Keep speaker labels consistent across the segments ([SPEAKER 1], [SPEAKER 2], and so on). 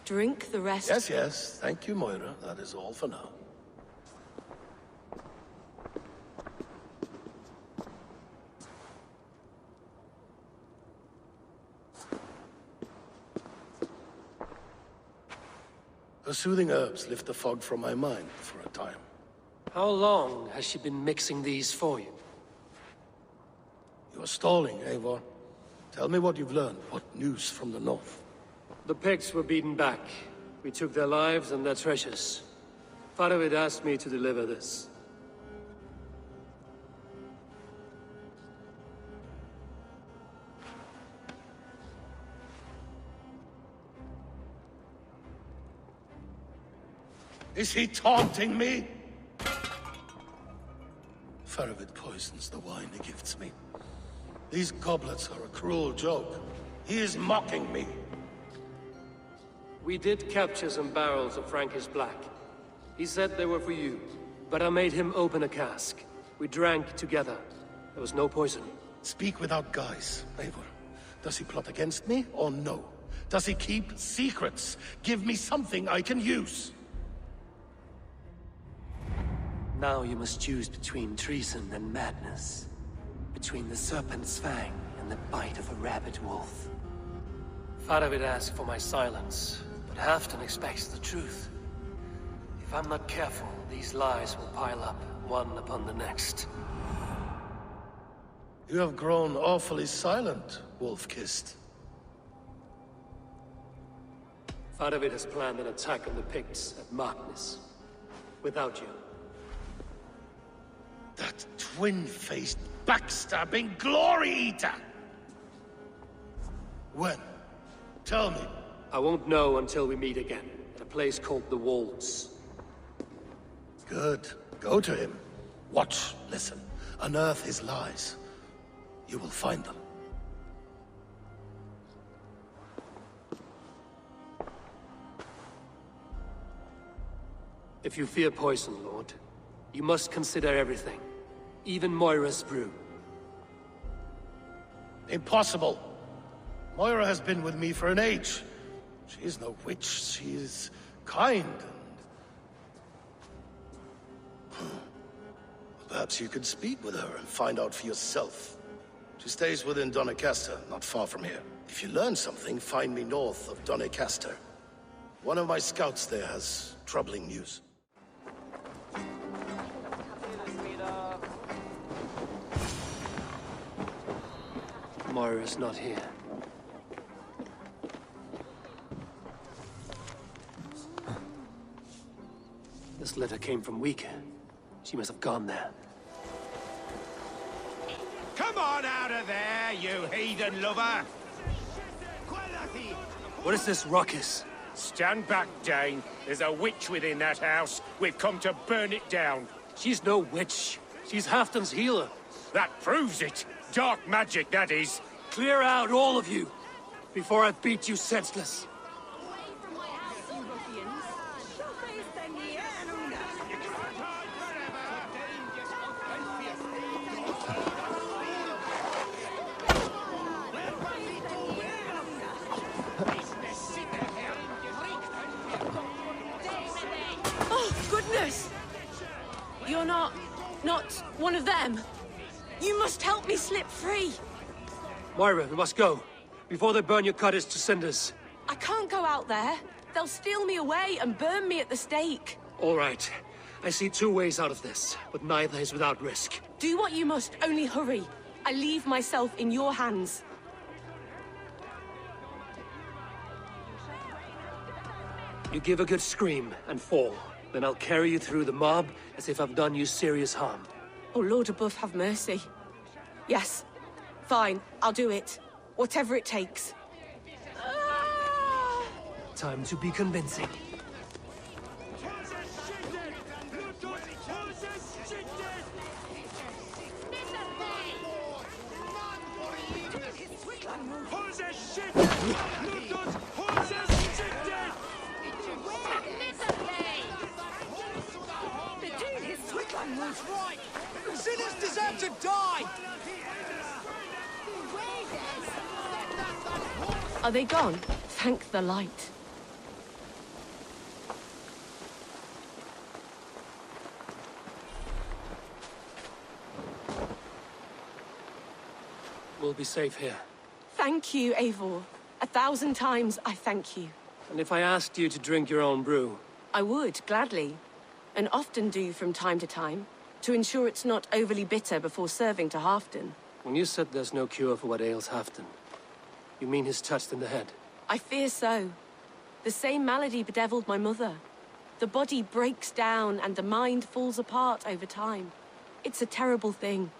[SPEAKER 1] Drink the rest.
[SPEAKER 2] Yes, yes. Thank you, Moira. That is all for now. The soothing herbs lift the fog from my mind for a time.
[SPEAKER 3] How long has she been mixing these for you?
[SPEAKER 2] You're stalling, Eivor. Tell me what you've learned. What news from the north?
[SPEAKER 3] The Picts were beaten back. We took their lives and their treasures. Faravid asked me to deliver this.
[SPEAKER 2] Is he taunting me? Faravid poisons the wine he gifts me. These goblets are a cruel joke. He is mocking me.
[SPEAKER 3] We did capture some barrels of Frankish Black. He said they were for you, but I made him open a cask. We drank together. There was no poison.
[SPEAKER 2] Speak without guise, Eivor. Does he plot against me, or no? Does he keep secrets? Give me something I can use.
[SPEAKER 3] Now you must choose between treason and madness. Between the serpent's fang and the bite of a rabid wolf. Faravid asked for my silence, but Halfdan expects the truth. If I'm not careful, these lies will pile up, one upon the next.
[SPEAKER 2] You have grown awfully silent, Wolf-Kissed.
[SPEAKER 3] Faravid has planned an attack on the Picts at Markness. Without you.
[SPEAKER 2] That twin-faced, backstabbing glory-eater! When? Tell me.
[SPEAKER 3] I won't know until we meet again, at a place called the Walls.
[SPEAKER 2] Good. Go to him. Watch, listen. Unearth his lies. You will find them.
[SPEAKER 3] If you fear poison, Lord, you must consider everything. Even Moira's brew.
[SPEAKER 2] Impossible. Moira has been with me for an age. She is no witch. She is kind and... Perhaps you could speak with her and find out for yourself. She stays within Doncaster, not far from here. If you learn something, find me north of Doncaster. One of my scouts there has troubling news.
[SPEAKER 3] Moira's not here. This letter came from Wika. She must have gone there.
[SPEAKER 4] Come on out of there, you heathen lover!
[SPEAKER 3] What is this ruckus?
[SPEAKER 4] Stand back, Dane. There's a witch within that house. We've come to burn it down.
[SPEAKER 3] She's no witch. She's Halfdan's healer.
[SPEAKER 4] That proves it. Dark magic, that is.
[SPEAKER 3] Clear out, all of you, before I beat you senseless.
[SPEAKER 1] Oh, goodness! You're not one of them. You must help me slip free.
[SPEAKER 3] Moira, we must go, before they burn your cutters to cinders.
[SPEAKER 1] I can't go out there. They'll steal me away and burn me at the stake.
[SPEAKER 3] All right. I see two ways out of this, but neither is without risk.
[SPEAKER 1] Do what you must, only hurry. I leave myself in your hands.
[SPEAKER 3] You give a good scream and fall. Then I'll carry you through the mob as if I've done you serious harm.
[SPEAKER 1] Oh, Lord above, have mercy. Yes. Fine, I'll do it. Whatever it takes.
[SPEAKER 3] Time to be convincing.
[SPEAKER 5] Sinners deserve to die!
[SPEAKER 1] Are they gone? Thank the light.
[SPEAKER 3] We'll be safe here.
[SPEAKER 1] Thank you, Eivor. 1,000 times I thank you.
[SPEAKER 3] And if I asked you to drink your own brew?
[SPEAKER 1] I would, gladly. And often do from time to time, to ensure it's not overly bitter before serving to Halfdan.
[SPEAKER 3] When you said there's no cure for what ails Halfdan, you mean he's touched in the head?
[SPEAKER 1] I fear so. The same malady bedeviled my mother. The body breaks down and the mind falls apart over time. It's a terrible thing.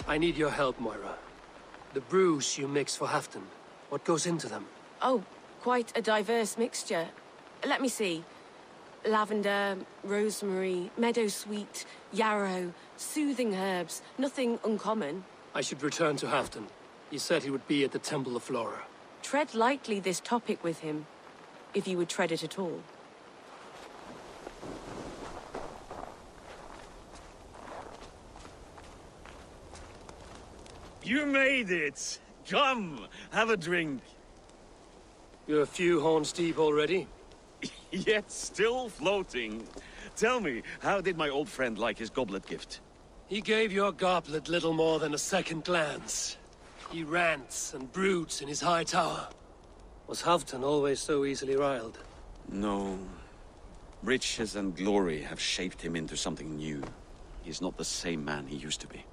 [SPEAKER 3] I need your help, Moira. The brews you mix for Halfdan, what goes into them?
[SPEAKER 1] Oh, quite a diverse mixture. Let me see. Lavender, rosemary, meadowsweet, yarrow, soothing herbs, nothing uncommon.
[SPEAKER 3] I should return to Halfdan. He said he would be at the Temple of Flora.
[SPEAKER 1] Tread lightly this topic with him, if you would tread it at all.
[SPEAKER 6] You made it! Come, have a drink.
[SPEAKER 3] You're a few horns deep already?
[SPEAKER 6] Yet still floating. Tell me, how did my old friend like his goblet gift?
[SPEAKER 3] He gave your goblet little more than a second glance. He rants and broods in his high tower. Was Halfdan always so easily riled?
[SPEAKER 6] No. Riches and glory have shaped him into something new. He's not the same man he used to be.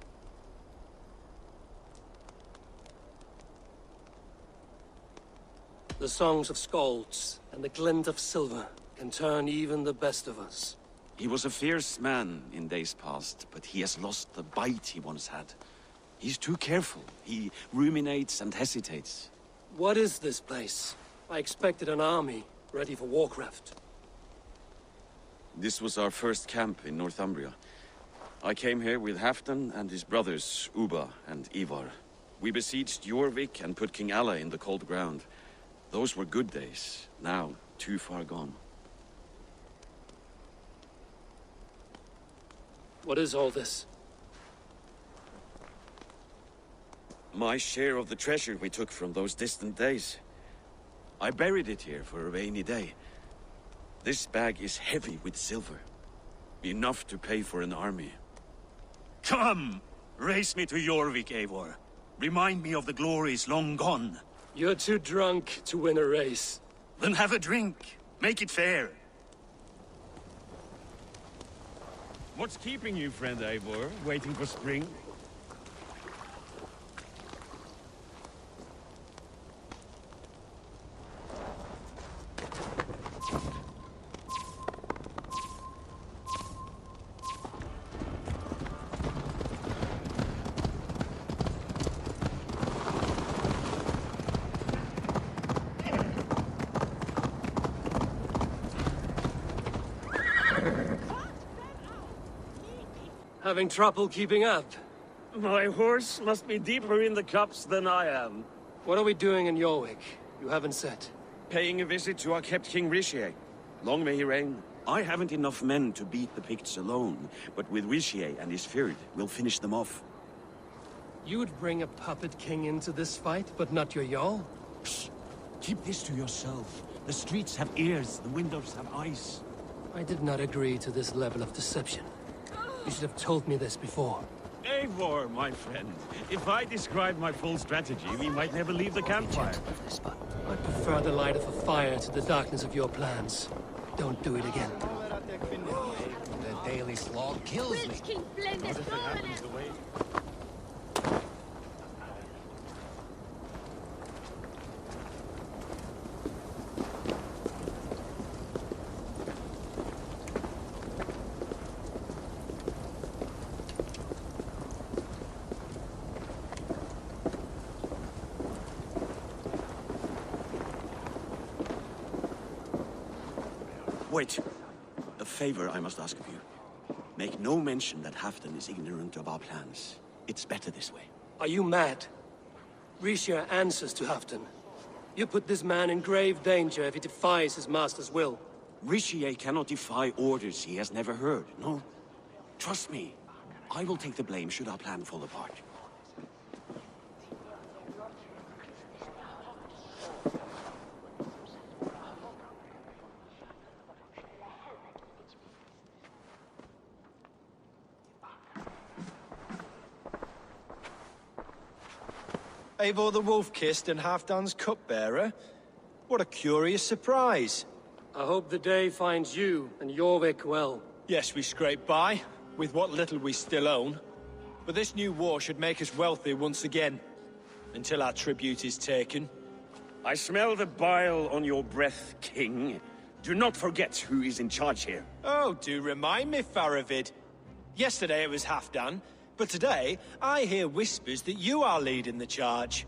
[SPEAKER 3] The songs of skalds and the glint of silver can turn even the best of us.
[SPEAKER 6] He was a fierce man in days past, but he has lost the bite he once had. He's too careful. He ruminates and hesitates.
[SPEAKER 3] What is this place? I expected an army, ready for Warcraft.
[SPEAKER 6] This was our first camp in Northumbria. I came here with Halfdan and his brothers, Ubba and Ivar. We besieged Jorvik and put King Alla in the cold ground. Those were good days, now too far gone.
[SPEAKER 3] What is all this?
[SPEAKER 6] My share of the treasure we took from those distant days. I buried it here for a rainy day. This bag is heavy with silver. Enough to pay for an army.
[SPEAKER 7] Come! Race me to Jorvik, Eivor. Remind me of the glories long gone.
[SPEAKER 3] You're too drunk to win a race.
[SPEAKER 7] Then have a drink. Make it fair.
[SPEAKER 6] What's keeping you, friend Eivor? Waiting for spring?
[SPEAKER 3] Having trouble keeping up?
[SPEAKER 6] My horse must be deeper in the cups than I am.
[SPEAKER 3] What are we doing in Jorvik? You haven't said.
[SPEAKER 6] Paying a visit to our kept King Richier. Long may he reign. I haven't enough men to beat the Picts alone, but with Richier and his Fyrd, we'll finish them off.
[SPEAKER 3] You would bring a puppet king into this fight, but not your Jarl?
[SPEAKER 7] Psst. Keep this to yourself. The streets have ears, the windows have eyes.
[SPEAKER 3] I did not agree to this level of deception. You should have told me this before.
[SPEAKER 6] Eivor, my friend. If I described my full strategy, we might never leave the campfire.
[SPEAKER 3] I prefer the light of a fire to the darkness of your plans. Don't do it again.
[SPEAKER 5] The daily slog kills me.
[SPEAKER 6] Wait. A favor I must ask of you. Make no mention that Halfdan is ignorant of our plans. It's better this way.
[SPEAKER 3] Are you mad? Richier answers to Halfdan. You put this man in grave danger if he defies his master's will.
[SPEAKER 6] Richier cannot defy orders he has never heard, no? Trust me. I will take the blame should our plan fall apart.
[SPEAKER 8] Eivor the Wolf-Kissed and Halfdan's cupbearer? What a curious surprise.
[SPEAKER 3] I hope the day finds you and Jorvik well.
[SPEAKER 8] Yes, we scrape by, with what little we still own. But this new war should make us wealthy once again. Until our tribute is taken.
[SPEAKER 6] I smell the bile on your breath, King. Do not forget who is in charge here.
[SPEAKER 8] Oh, do remind me, Faravid. Yesterday it was Halfdan, but today I hear whispers that you are leading the charge.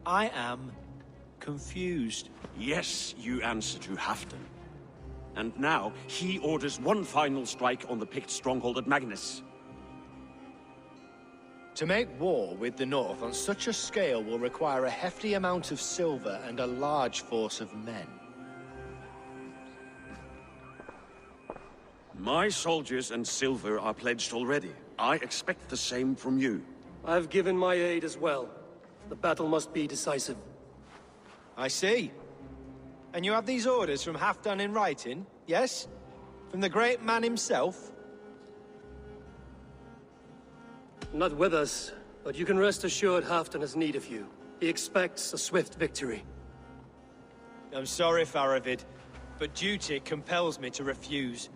[SPEAKER 8] I am confused.
[SPEAKER 6] Yes, you answer to Halfdan. And now, he orders one final strike on the Pict stronghold at Magnus.
[SPEAKER 8] To make war with the North on such a scale will require a hefty amount of silver and a large force of men.
[SPEAKER 6] My soldiers and silver are pledged already. I expect the same from you.
[SPEAKER 3] I've given my aid as well. The battle must be decisive.
[SPEAKER 8] I see. And you have these orders from Halfdan in writing, yes? From the great man himself?
[SPEAKER 3] Not with us, but you can rest assured Halfdan has need of you. He expects a swift victory.
[SPEAKER 8] I'm sorry, Faravid, but duty compels me to refuse.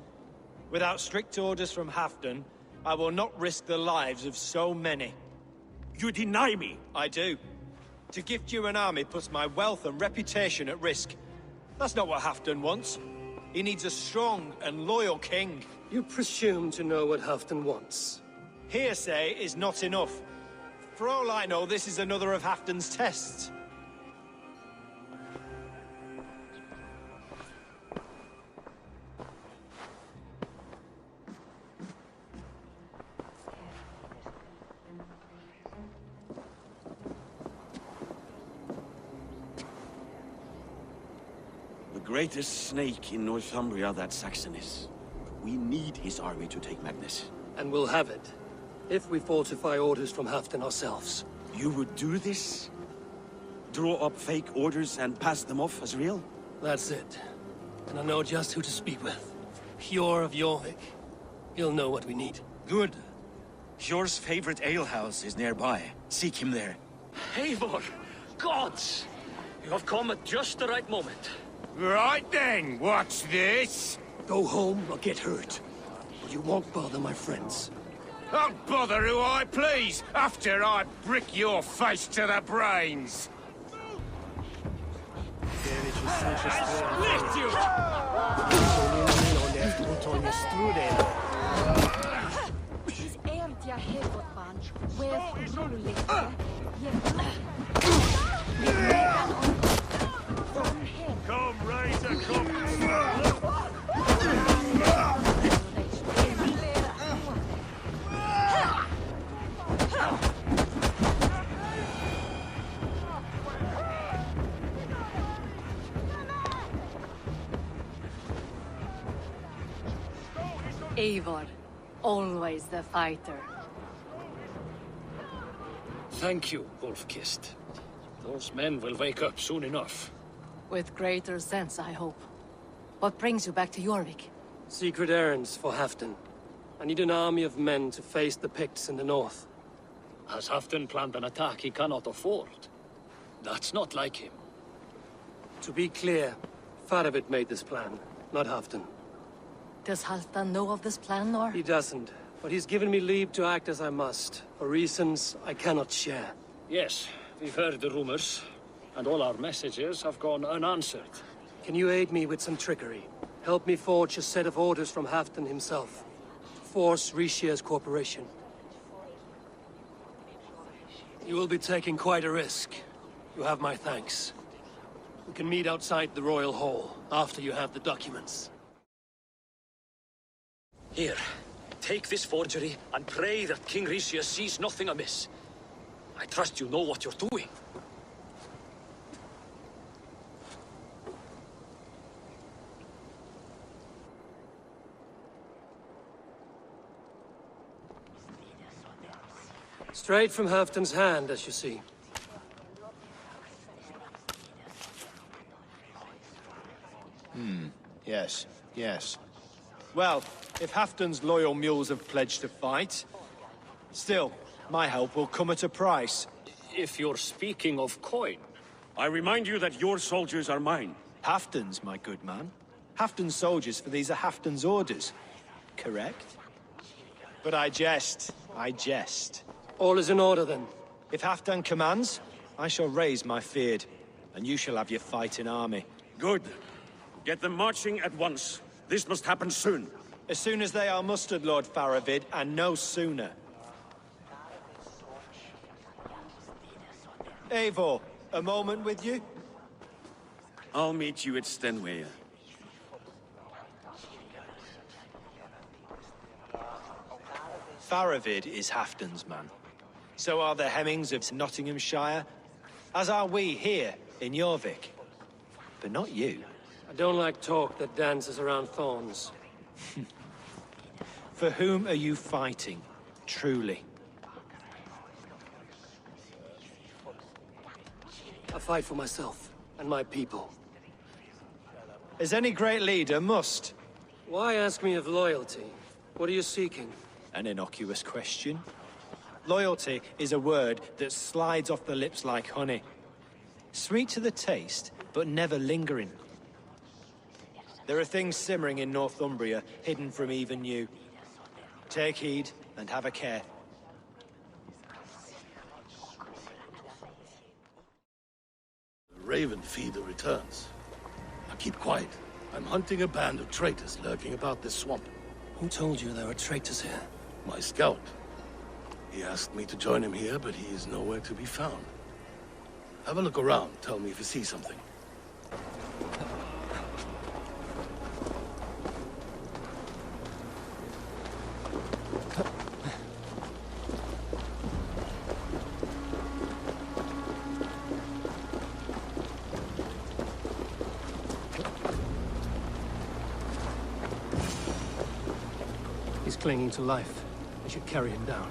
[SPEAKER 8] Without strict orders from Halfdan, I will not risk the lives of so many.
[SPEAKER 6] You deny me!
[SPEAKER 8] I do. To gift you an army puts my wealth and reputation at risk. That's not what Halfdan wants. He needs a strong and loyal king.
[SPEAKER 3] You presume to know what Halfdan wants.
[SPEAKER 8] Hearsay is not enough. For all I know, this is another of Halfdan's tests.
[SPEAKER 6] The greatest snake in Northumbria, that Saxon is. We need his army to take Magnus.
[SPEAKER 3] And we'll have it. If we falsify orders from Halfdan ourselves.
[SPEAKER 6] You would do this? Draw up fake orders and pass them off as real?
[SPEAKER 3] That's it. And I know just who to speak with. Hjor of Jorvik. He'll know what we need.
[SPEAKER 7] Good. Hjor's favorite alehouse is nearby. Seek him there.
[SPEAKER 9] Eivor! Gods! You have come at just the right moment.
[SPEAKER 4] Right then, what's this?
[SPEAKER 3] Go home or get hurt. Or you won't bother my friends.
[SPEAKER 4] I'll bother who I please, after I brick your face to the brains! Lift you! Come, Razor, come!
[SPEAKER 10] Eivor, always the fighter.
[SPEAKER 9] Thank you, Wolf-Kissed. Those men will wake up soon enough.
[SPEAKER 10] With greater sense, I hope. What brings you back to Jorvik?
[SPEAKER 3] Secret errands for Halfdan. I need an army of men to face the Picts in the north.
[SPEAKER 9] Has Halfdan planned an attack he cannot afford? That's not like him.
[SPEAKER 3] To be clear, Faravid made this plan, not Halfdan.
[SPEAKER 10] Does Halfdan know of this plan, or?
[SPEAKER 3] He doesn't, but he's given me leave to act as I must, for reasons I cannot share.
[SPEAKER 9] Yes, we've heard the rumors, and all our messages have gone unanswered.
[SPEAKER 3] Can you aid me with some trickery? Help me forge a set of orders from Halfdan himself. Force Rishia's corporation. You will be taking quite a risk. You have my thanks. We can meet outside the Royal Hall, after you have the documents.
[SPEAKER 9] Here, take this forgery and pray that King Rishia sees nothing amiss. I trust you know what you're doing.
[SPEAKER 3] Straight from Halfdan's hand, as you see.
[SPEAKER 8] Yes, yes. Well, if Halfdan's loyal mules have pledged to fight, still, my help will come at a price.
[SPEAKER 9] if you're speaking of coin.
[SPEAKER 7] I remind you that your soldiers are mine.
[SPEAKER 8] Halfton's, my good man. Halfton's soldiers, for these are Halfton's orders. Correct? But I jest. I jest.
[SPEAKER 3] All is in order, then.
[SPEAKER 8] If Halfdan commands, I shall raise my feared, and you shall have your fighting army.
[SPEAKER 7] Good. Get them marching at once. This must happen soon.
[SPEAKER 8] As soon as they are mustered, Lord Faravid, and no sooner. Eivor, a moment with you?
[SPEAKER 6] I'll meet you at Stenway.
[SPEAKER 8] Faravid is Halfdan's man. So are the Hemmings of Nottinghamshire, as are we here in Jorvik. But not you.
[SPEAKER 3] I don't like talk that dances around thorns.
[SPEAKER 8] For whom are you fighting, truly?
[SPEAKER 3] I fight for myself and my people.
[SPEAKER 8] As any great leader must.
[SPEAKER 3] Why ask me of loyalty? What are you seeking?
[SPEAKER 8] An innocuous question. Loyalty is a word that slides off the lips like honey. Sweet to the taste, but never lingering. There are things simmering in Northumbria, hidden from even you. Take heed, and have a care.
[SPEAKER 2] The Raven Feeder returns. Now keep quiet. I'm hunting a band of traitors lurking about this swamp.
[SPEAKER 3] Who told you there were traitors here?
[SPEAKER 2] My scout. He asked me to join him here, but he is nowhere to be found. Have a look around. Tell me if you see something.
[SPEAKER 3] He's clinging to life. I should carry him down.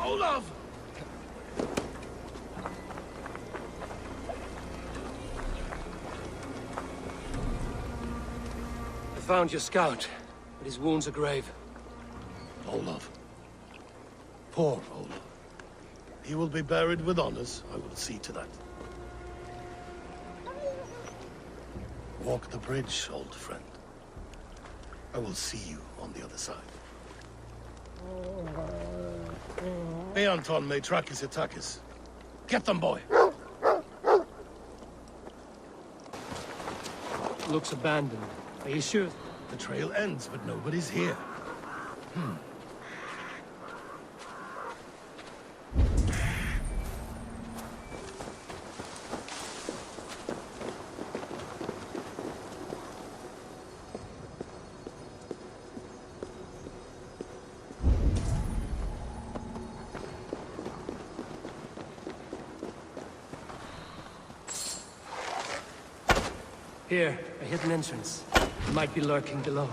[SPEAKER 2] Olaf!
[SPEAKER 3] I found your scout, but his wounds are grave.
[SPEAKER 2] Olaf. Poor Olaf. He will be buried with honors. I will see to that. Walk the bridge, old friend. I will see you on the other side. Beanton may track his attackers. Get them, boy!
[SPEAKER 3] Looks abandoned. Are you sure?
[SPEAKER 2] The trail ends, but nobody's here.
[SPEAKER 3] Here, a hidden entrance. It might be lurking below.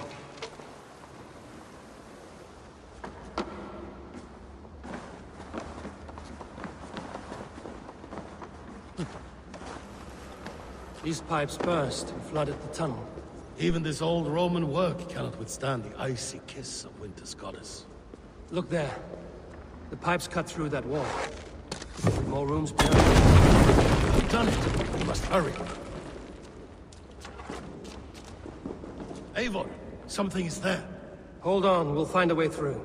[SPEAKER 3] These pipes burst and flooded the tunnel.
[SPEAKER 2] Even this old Roman work cannot withstand the icy kiss of winter's goddess.
[SPEAKER 3] Look there. The pipes cut through that wall. More rooms behind.
[SPEAKER 2] We've done it! We must hurry! Eivor, something is there.
[SPEAKER 3] Hold on, we'll find a way through.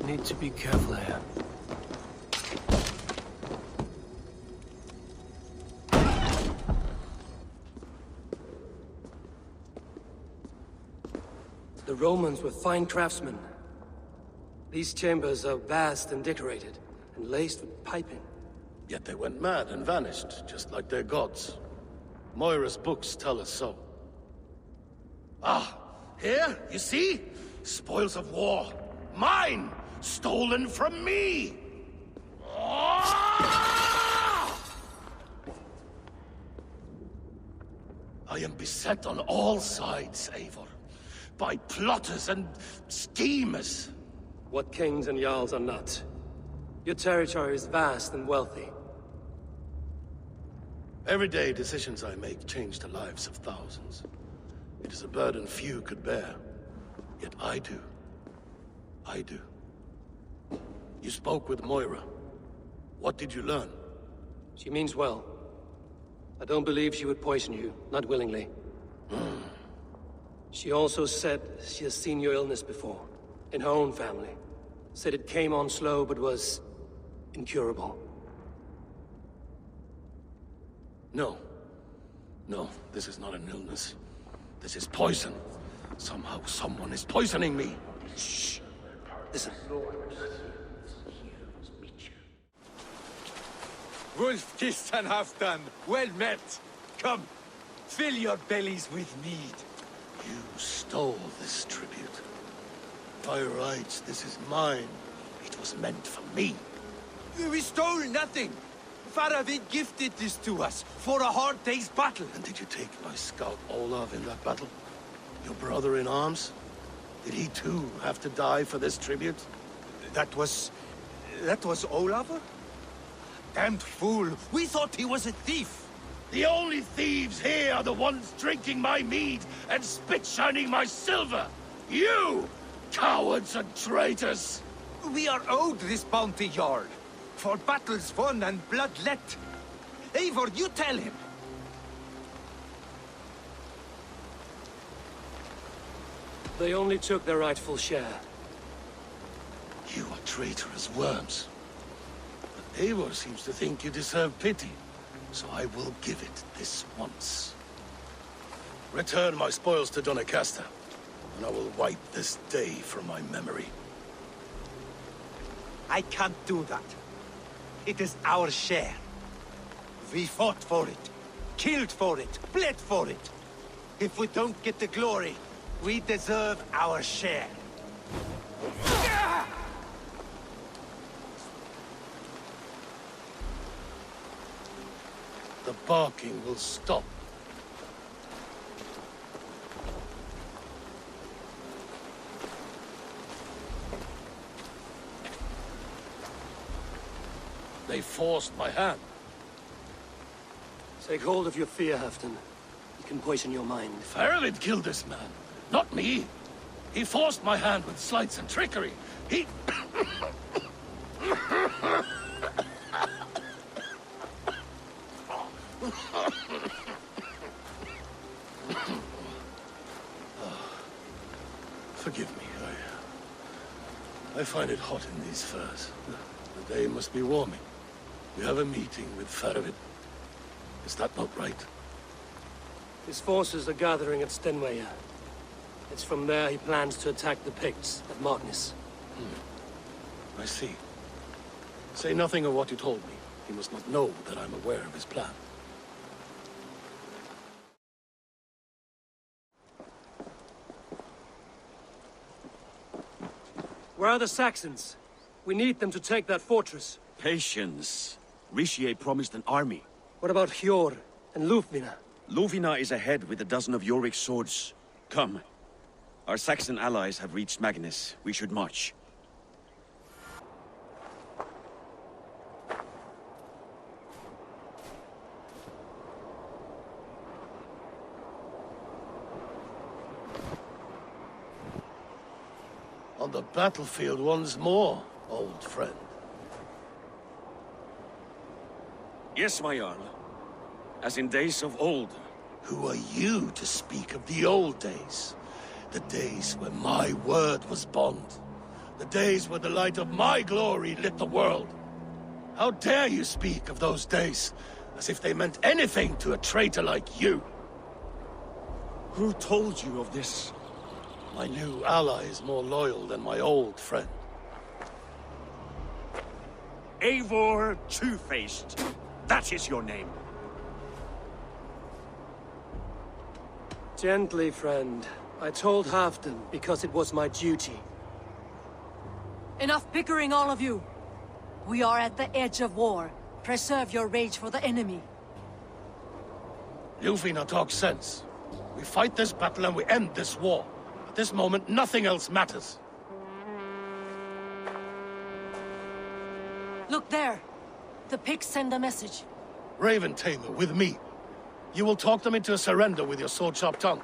[SPEAKER 3] Need to be careful here. The Romans were fine craftsmen. These chambers are vast and decorated, and laced with piping.
[SPEAKER 2] Yet they went mad and vanished, just like their gods. Moira's books tell us so. Ah, here, you see? Spoils of war. Mine! Stolen from me! I am beset on all sides, Eivor, by plotters and schemers.
[SPEAKER 3] What kings and jarls are not? Your territory is vast and wealthy.
[SPEAKER 2] Everyday decisions I make change the lives of thousands. It is a burden few could bear. Yet I do. I do. You spoke with Moira. What did you learn?
[SPEAKER 3] She means well. I don't believe she would poison you, not willingly. She also said she has seen your illness before, in her own family. Said it came on slow, but was incurable.
[SPEAKER 2] No. No, this is not an illness. This is poison. Somehow someone is poisoning me.
[SPEAKER 3] Shh. Listen.
[SPEAKER 11] Wolf-kissed and Halfdan, well met. Come, fill your bellies with mead.
[SPEAKER 2] You stole this tribute. By rights, this is mine. It was meant for me.
[SPEAKER 11] We stole nothing. Faravid gifted this to us for a hard day's battle.
[SPEAKER 2] And did you take my scout Olav in that battle? Your brother in arms? Did he too have to die for this tribute?
[SPEAKER 11] That was Olav? Damned fool! We thought he was a thief!
[SPEAKER 2] The only thieves here are the ones drinking my mead and spit-shining my silver! You! Cowards and traitors!
[SPEAKER 11] We are owed this bounty, Jarl. For battles won and blood let. Eivor, you tell him!
[SPEAKER 3] They only took their rightful share.
[SPEAKER 2] You are traitorous worms. But Eivor seems to think you deserve pity, so I will give it this once. Return my spoils to Doncaster, and I will wipe this day from my memory.
[SPEAKER 11] I can't do that. It is our share. We fought for it, killed for it, bled for it. If we don't get the glory, we deserve our share.
[SPEAKER 2] The barking will stop. They forced my hand.
[SPEAKER 3] Take hold of your fear, Halfdan. It can poison your mind.
[SPEAKER 2] Faravid killed this man, not me. He forced my hand with sleights and trickery. He... Forgive me, I find it hot in these furs. The day must be warming. We have a meeting with Faravid. Is that not right?
[SPEAKER 3] His forces are gathering at Stenwaya. It's from there he plans to attack the Picts at Martness.
[SPEAKER 2] I see. Say nothing of what you told me. He must not know that I'm aware of his plan.
[SPEAKER 3] Where are the Saxons? We need them to take that fortress.
[SPEAKER 6] Patience. Richier promised an army.
[SPEAKER 3] What about Hjor and Lufvina?
[SPEAKER 6] Lufvina is ahead with a dozen of Jorvik's swords. Come. Our Saxon allies have reached Magnus. We should march.
[SPEAKER 2] On the battlefield once more, old friend.
[SPEAKER 6] Yes, my Jarl. As in days of old.
[SPEAKER 2] Who are you to speak of the old days? The days where my word was bond. The days where the light of my glory lit the world. How dare you speak of those days, as if they meant anything to a traitor like you?
[SPEAKER 6] Who told you of this?
[SPEAKER 2] My new ally is more loyal than my old friend.
[SPEAKER 7] Eivor Two-Faced. That is your name.
[SPEAKER 3] Gently, friend. I told Halfdan because it was my duty.
[SPEAKER 10] Enough bickering, all of you! We are at the edge of war. Preserve your rage for the enemy.
[SPEAKER 2] Lufina talks sense. We fight this battle and we end this war. At this moment, nothing else matters.
[SPEAKER 10] Look there! The pigs send a message.
[SPEAKER 2] Raven Tamer, with me. You will talk them into a surrender with your sword-sharp tongue.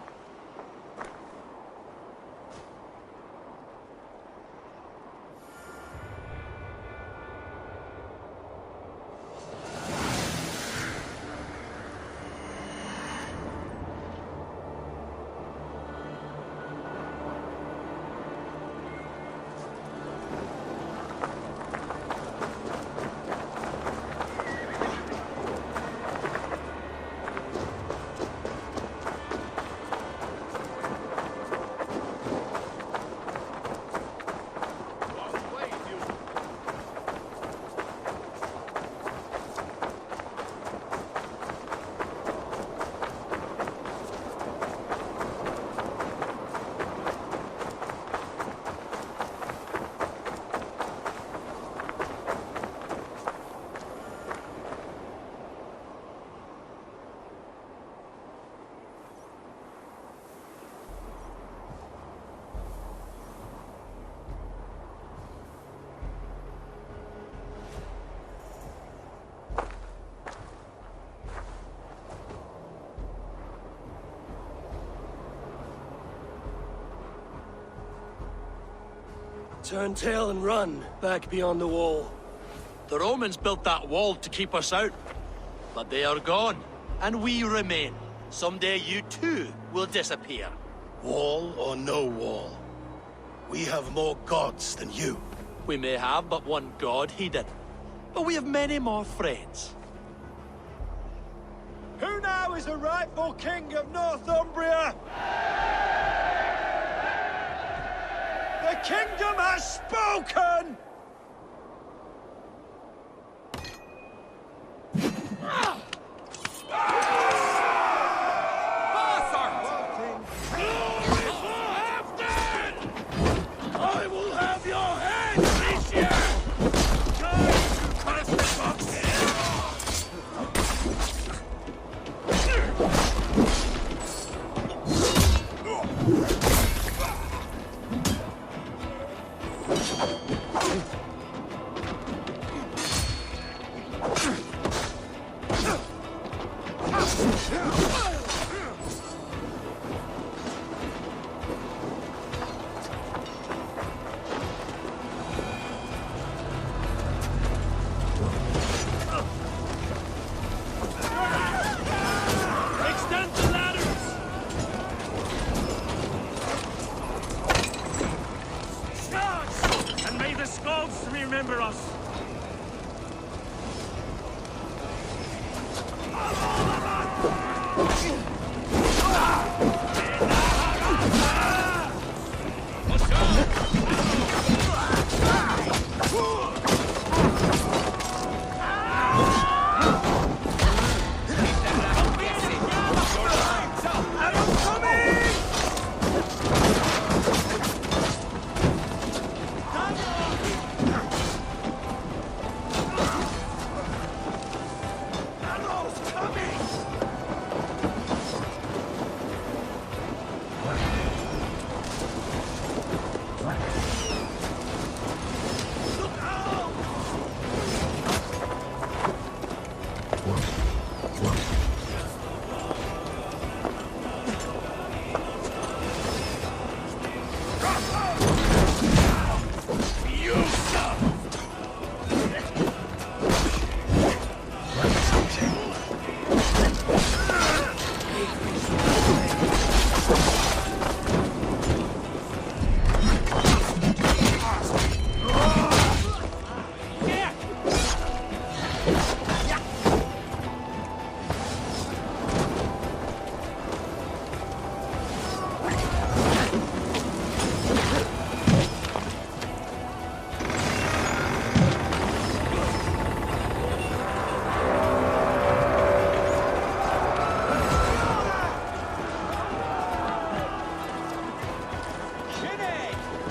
[SPEAKER 3] Turn tail and run, back beyond the wall.
[SPEAKER 12] The Romans built that wall to keep us out. But they are gone, and we remain. Someday you too will disappear.
[SPEAKER 2] Wall or no wall, we have more gods than you.
[SPEAKER 12] We may have but one god hidden, but we have many more friends.
[SPEAKER 11] Who now is the rightful king of Northumbria? The kingdom has spoken!
[SPEAKER 2] I will have your head this year! Time to cast the box!
[SPEAKER 4] Remember us.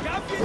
[SPEAKER 11] Captain,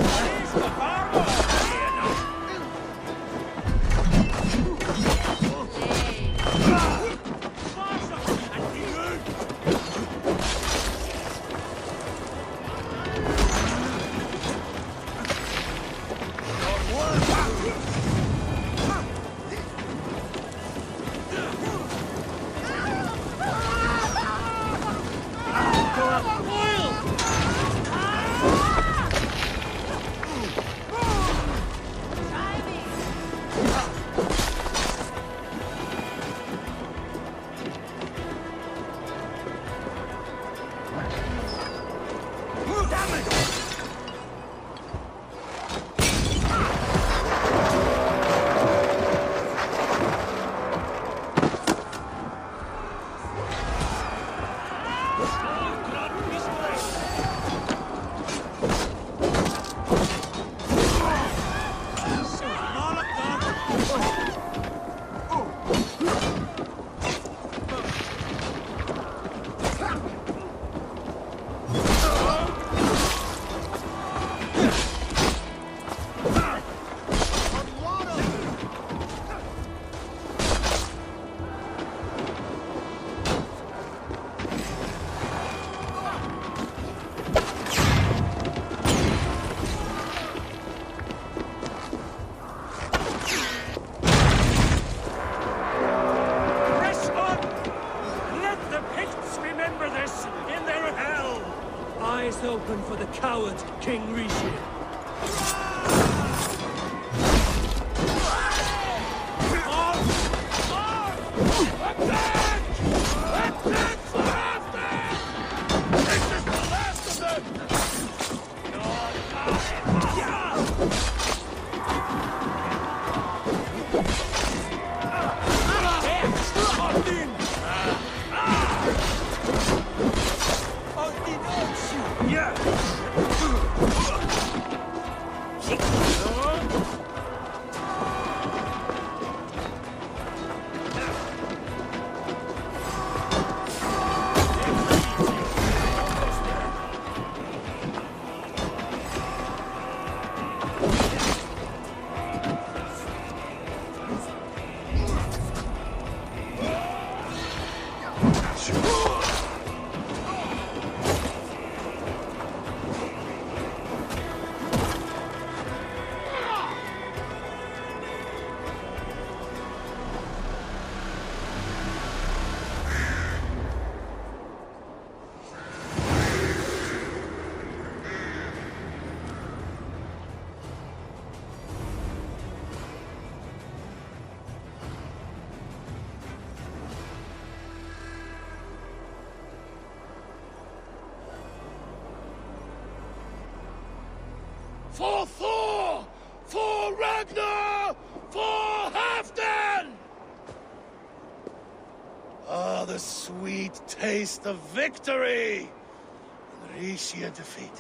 [SPEAKER 12] King Rishi.
[SPEAKER 2] For Thor! For Ragnar! For Halfdan! Ah, the sweet taste of victory! And Rishia defeated.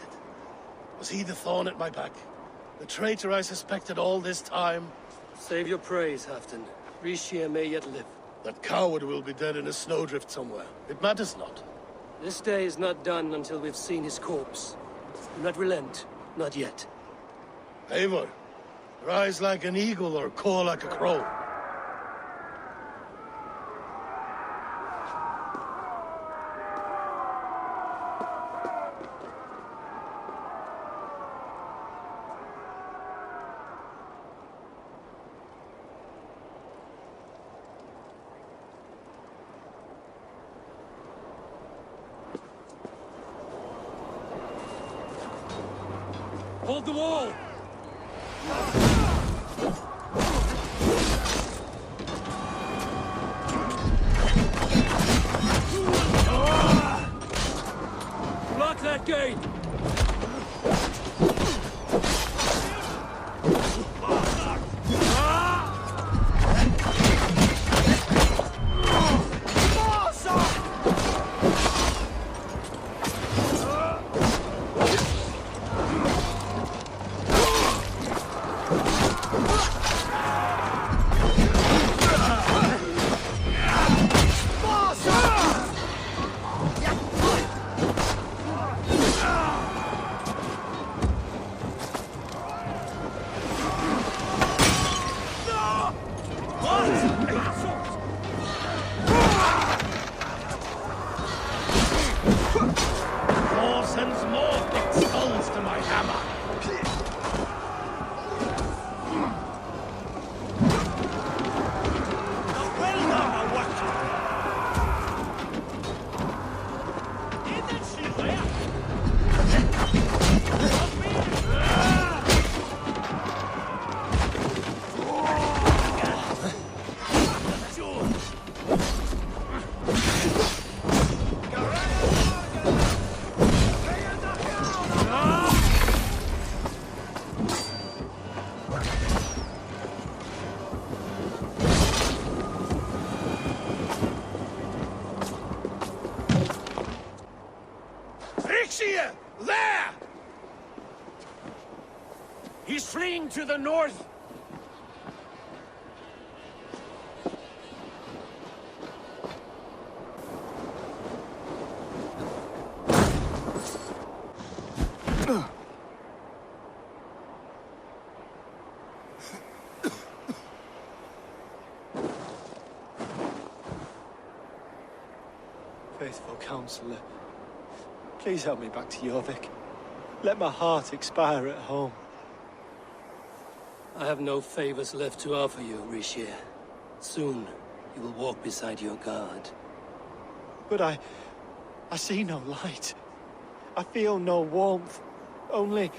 [SPEAKER 2] Was he the thorn at my back? The traitor I suspected all this time?
[SPEAKER 3] Save your praise, Halfdan. Rishia may yet live.
[SPEAKER 2] That coward will be dead in a snowdrift somewhere. It matters not.
[SPEAKER 3] This day is not done until we've seen his corpse. Do not relent. Not yet.
[SPEAKER 2] Eivor, rise like an eagle or caw like a crow.
[SPEAKER 3] Hold the wall! Block that gate!
[SPEAKER 2] Thor sends more thick skulls to my hammer. Rixia! There!
[SPEAKER 4] He's fleeing to the north!
[SPEAKER 8] Faithful counselor, please help me back to Jorvik. Let my heart expire at home.
[SPEAKER 3] I have no favors left to offer you, Rishi. Soon, you will walk beside your god.
[SPEAKER 8] But I see no light. I feel no warmth. Only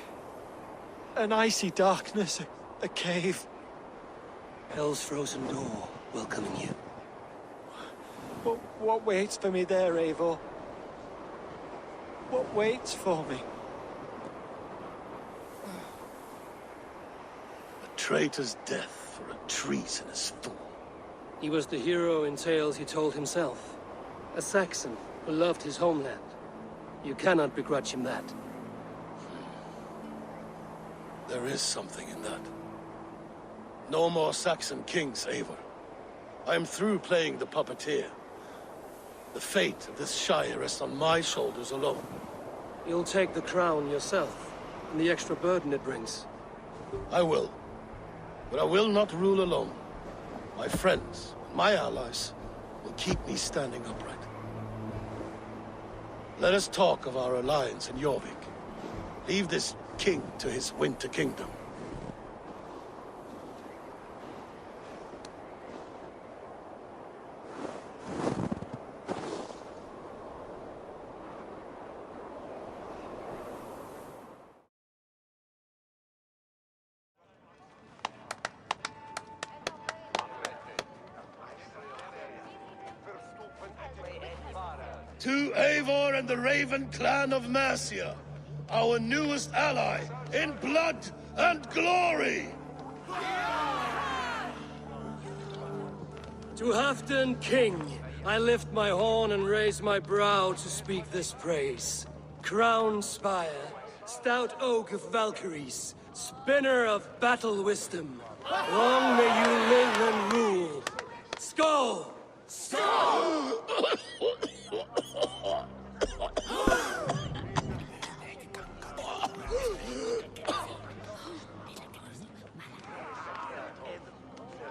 [SPEAKER 8] an icy darkness, a cave.
[SPEAKER 3] Hell's frozen door welcoming you.
[SPEAKER 8] What waits for me there, Eivor? What waits for me?
[SPEAKER 2] A traitor's death for a treasonous fool.
[SPEAKER 3] He was the hero in tales he told himself. A Saxon who loved his homeland. You cannot begrudge him that.
[SPEAKER 2] There is something in that. No more Saxon kings, Eivor. I am through playing the puppeteer. The fate of this Shire rests on my shoulders alone.
[SPEAKER 3] You'll take the crown yourself, and the extra burden it brings.
[SPEAKER 2] I will. But I will not rule alone. My friends, my allies, will keep me standing upright. Let us talk of our alliance in Jorvik. Leave this king to his winter kingdom. To Eivor and the Raven clan of Mercia, our newest ally, in blood and glory!
[SPEAKER 3] To Halfdan King, I lift my horn and raise my brow to speak this praise. Crown spire, stout oak of Valkyries, spinner of battle wisdom. Long may you live and rule. Skål!
[SPEAKER 2] Skål!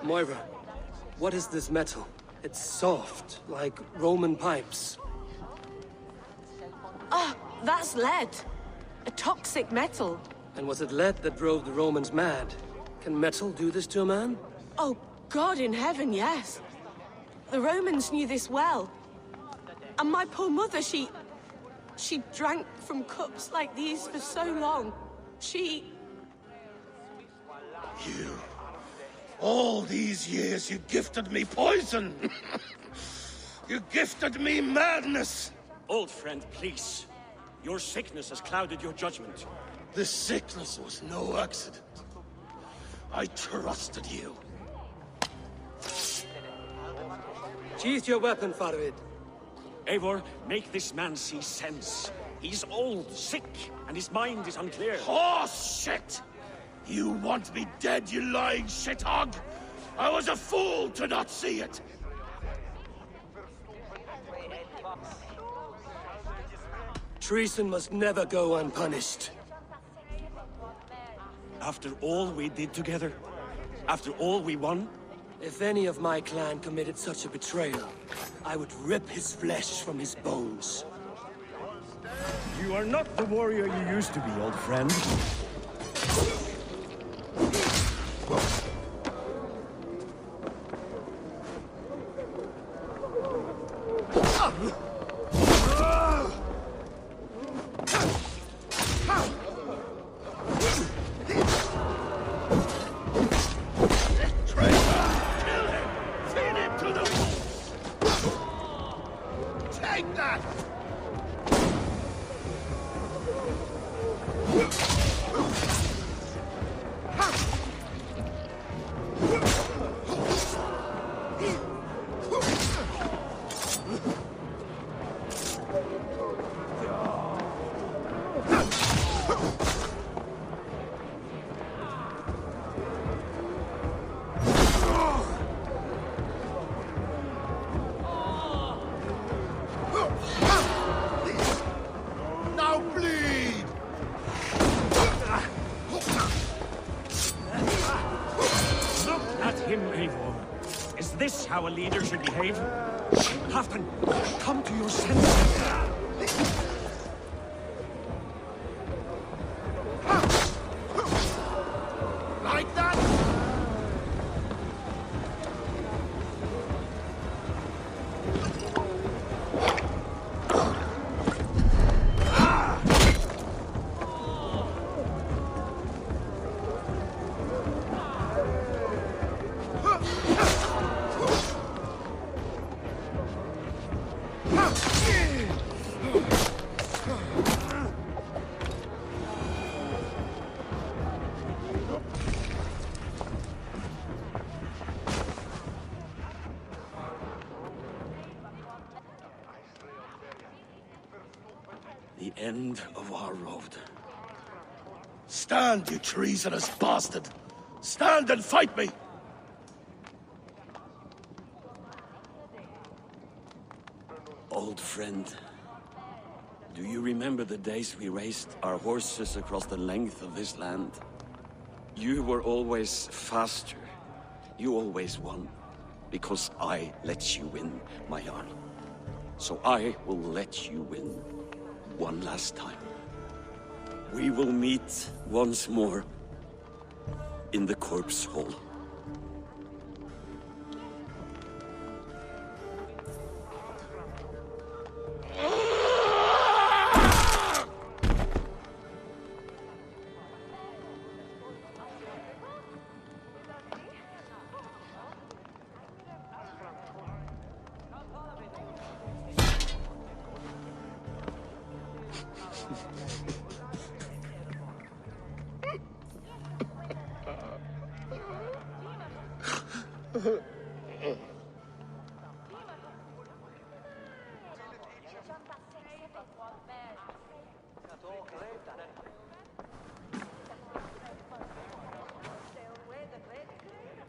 [SPEAKER 3] Moira, what is this metal? It's soft, like Roman pipes.
[SPEAKER 1] Ah, that's lead. A toxic metal.
[SPEAKER 3] And was it lead that drove the Romans mad? Can metal do this to a man?
[SPEAKER 1] Oh, God in heaven, yes. The Romans knew this well. And my poor mother, she drank from cups like these for so long. You...
[SPEAKER 2] All these years you gifted me poison! You gifted me madness!
[SPEAKER 7] Old friend, please. Your sickness has clouded your judgment.
[SPEAKER 2] This sickness was no accident. I trusted you.
[SPEAKER 3] Sheath your weapon, Farvid.
[SPEAKER 7] Eivor, make this man see sense. He's old, sick, and his mind is unclear.
[SPEAKER 2] Horse shit! You want me dead, you lying shithog? I was a fool to not see it!
[SPEAKER 3] Treason must never go unpunished.
[SPEAKER 7] After all we did together? After all we won?
[SPEAKER 3] If any of my clan committed such a betrayal, I would rip his flesh from his bones.
[SPEAKER 7] You are not the warrior you used to be, old friend. How a leader should behave? Halfdan, come to your senses.
[SPEAKER 2] Like that?
[SPEAKER 6] end of our road.
[SPEAKER 2] Stand, you treasonous bastard! Stand and fight me!
[SPEAKER 6] Old friend, do you remember the days we raced our horses across the length of this land? You were always faster. You always won. Because I let you win, my Jarl. So I will let you win one last time. We will meet once more in the corpse hall.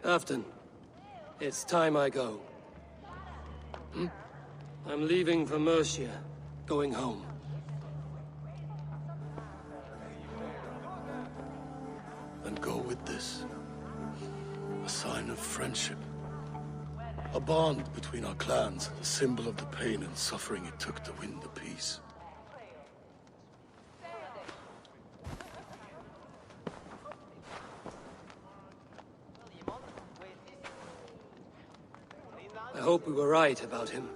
[SPEAKER 3] Afton, it's time I go. I'm leaving for Mercia, going home.
[SPEAKER 2] Then go with this. A sign of friendship. A bond between our clans, a symbol of the pain and suffering it took to win the peace.
[SPEAKER 3] I hope we were right about him.